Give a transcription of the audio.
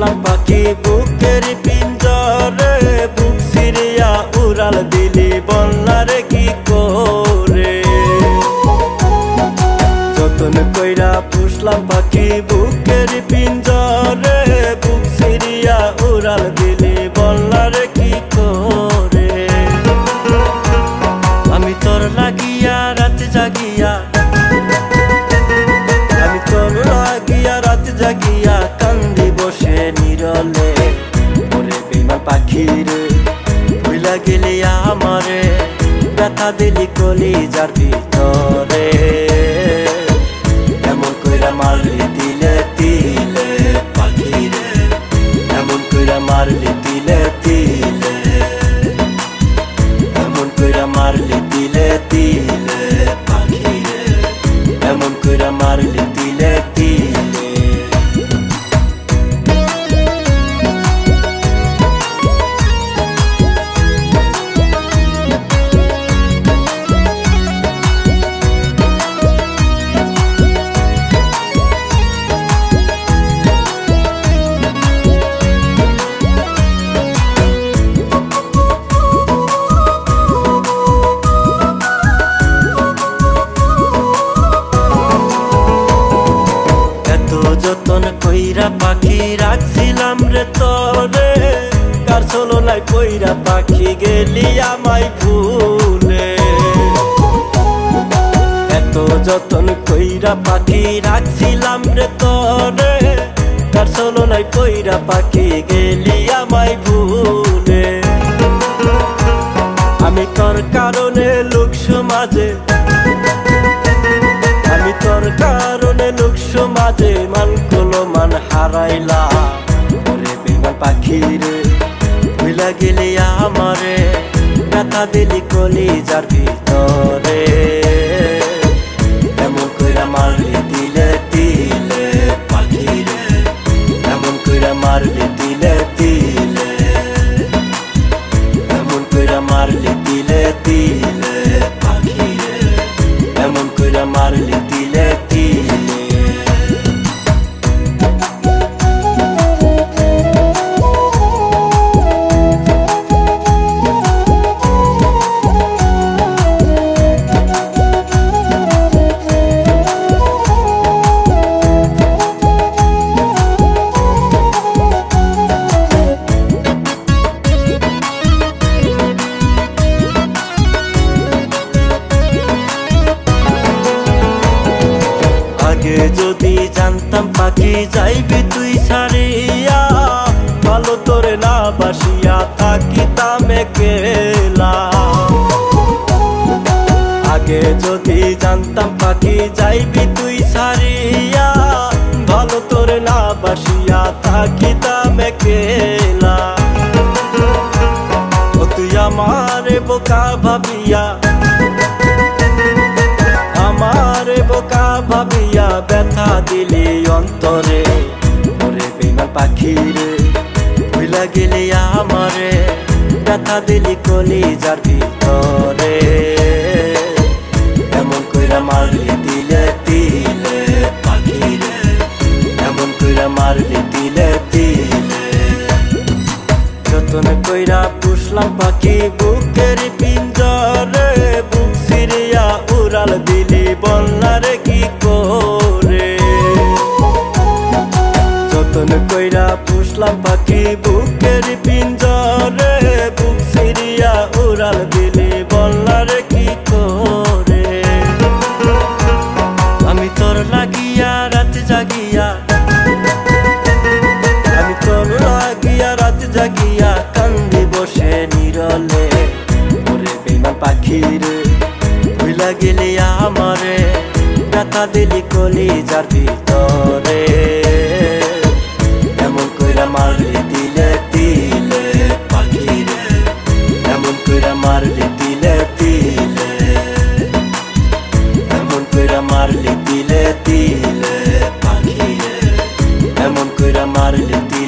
পুষলাম পাখি বুকের পিঞ্জরে, বুক সিরিয়া উড়াল দিলি বলনারে কি করে। যতন কইরা পুষলাম পাখি বুকের পিঞ্জরে, বুক সিরিয়া উড়াল দিলি বলনারে কি করে। আমি তোর লাগিয়া রাত জাগিয়া, আমি তোর লাগিয়া রাত জাগিয়া কান্দি বসে নীরলে। ওরে বেঈমান পাখি রে, ভুইলা গেলি আমারে, ব্যথা দিলি কলিজার ভিতরে। এমন কইরা মারলি তিলে তিলে পাখি রে, এমন কইরা মারলি তিলে তিলে, এমন কইরা মারলি তিলে তিলে পাখি রে, এমন কইরা মারলি তিলে তিলে। যতন কইরা পাখি রাখছিলাম রে তরে, কার চলো নাই কইরা পাখি গেলি আমায় ভুলে। এত যতন কইরা পাখি রাখছিলাম রে তরে, কার চলো নাই কইরা পাখি গেলি আমায় ভুলে। আমি তোর কারণে লোক সমাজে, আমি তোর কারণে লোক সমাজে মান কলো মান হারাইলাম। ওরে বেঈমান পাখি রে, ভুইলা গেলি আমারে, ব্যথা দিলি কলিজার ভিতরে। এমন কইরা মারলি তিলে তিলে পাখি রে, এমন কইরা মারলি তিলে তিলে, এমন কইরা মারলি তিলে তিলে পাখি রে, এমন কইরা মারলি তিলে তিলে। আগে যদি জানতাম পাখি যাইবি তুই ছাড়িয়া, ভালো তোরে না বাসিয়া থাকিতাম একলা। আগে যদি জানতাম পাখি যাইবি তুই ছাড়িয়া, ভালো তোরে না বাসিয়া থাকিতাম একলা। ও তুই আমারে বোকা ভাবিয়া, আমারে বোকা ভাবিয়া ব্যথা দিলি অন্তরে। ওরে বেঈমান পাখি রে, ভুইলা গেলি আমারে, ব্যথা দিলি কলিজার ভিতরে। এমন কইরা মারলি তিলে তিলে পাখি রে, এমন কইরা মারলি তিলে তিলে। যতন কইরা পুষলাম পাখি বুকের পিঞ্জরে, বুক সিরিয়া উড়াল দিলি বলনারে কি করে। যতন কইরা পুষলাম পাখি বুকের পিঞ্জরে, বুক সিরিয়া উড়াল দিলি বলনারে কি করে। আমি তোর লাগিয়া রাত জাগিয়া, আমি তোর লাগিয়া রাত জাগিয়া কান্দি বসে নীরলে। ওরে বেঈমান পাখি রে, ভুইলা গেলি আমারে, ব্যথা দিলি কলিজার ভিতরে। এমন কইরা মারলি তিলে তিলে পাখি রে, এমন কইরা মারলি তিলে তিলে, এমন কইরা মারলি তিলে তিলে পাখি রে, এমন কইরা মারলি তিলে।